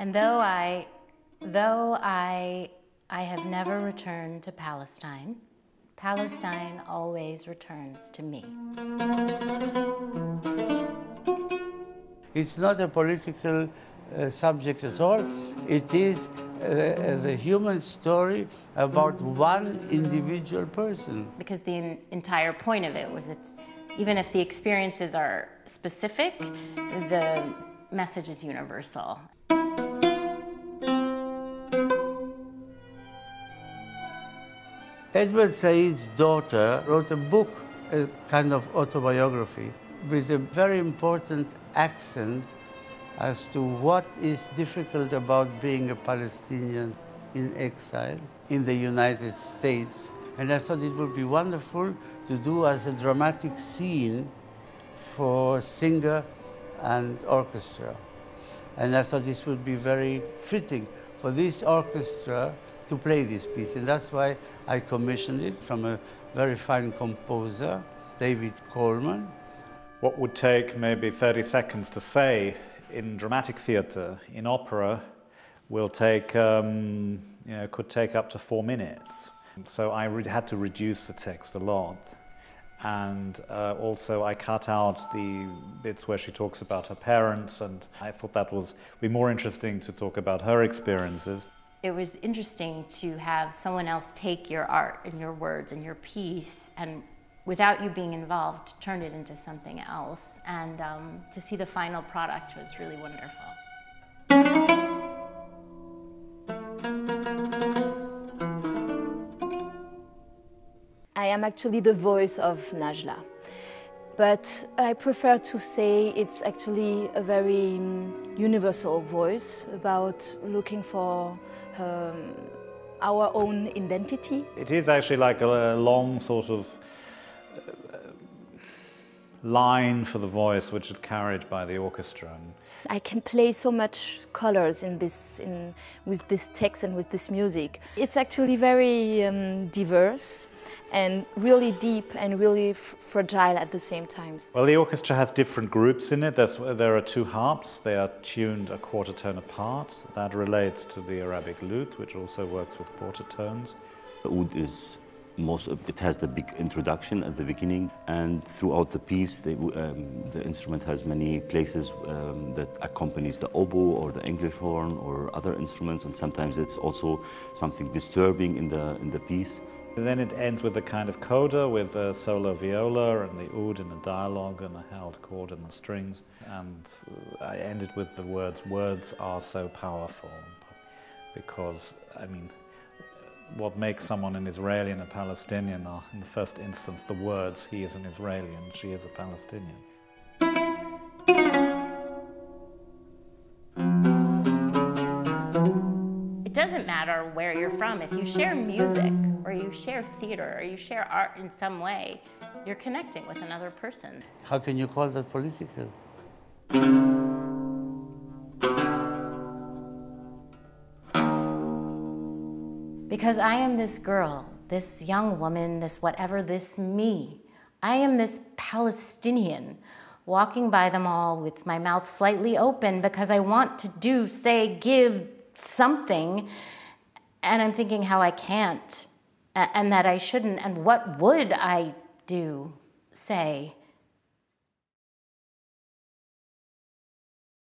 And though I have never returned to Palestine, Palestine always returns to me. It's not a political subject at all. It is the human story about one individual person. Because the entire point of it was even if the experiences are specific, the message is universal. Edward Said's daughter wrote a book, a kind of autobiography, with a very important accent as to what is difficult about being a Palestinian in exile in the United States. And I thought it would be wonderful to do as a dramatic scene for singer and orchestra. And I thought this would be very fitting for this orchestra to play this piece. And that's why I commissioned it from a very fine composer, David Coleman. What would take maybe 30 seconds to say in dramatic theatre, in opera, will take, could take up to 4 minutes. So I had to reduce the text a lot. And also I cut out the bits where she talks about her parents, and I thought that would be more interesting to talk about her experiences. It was interesting to have someone else take your art and your words and your piece and, without you being involved, turn it into something else. And to see the final product was really wonderful. I am actually the voice of Najla, but I prefer to say it's actually a very universal voice about looking for our own identity. It is actually like a long sort of line for the voice which is carried by the orchestra. I can play so much colors with this text and with this music. It's actually very diverse and really deep and really fragile at the same time. Well, the orchestra has different groups in it. There are 2 harps. They are tuned a quarter tone apart. That relates to the Arabic lute, which also works with quarter tones. The oud is it has the big introduction at the beginning, and throughout the piece the instrument has many places that accompanies the oboe or the English horn or other instruments, and sometimes it's also something disturbing in the piece. And then it ends with a kind of coda with a solo viola and the oud in a dialogue and a held chord in the strings. And I ended with the words are so powerful, because, I mean, what makes someone an Israeli and a Palestinian are, in the first instance, the words. He is an Israeli and she is a Palestinian. It doesn't matter where you're from. If you share music, or you share theater, or you share art in some way, you're connecting with another person. How can you call that political? Because I am this girl, this young woman, this whatever, this me. I am this Palestinian, walking by them all with my mouth slightly open because I want to do, say, give something, and I'm thinking how I can't, and that I shouldn't, and what would I do, say,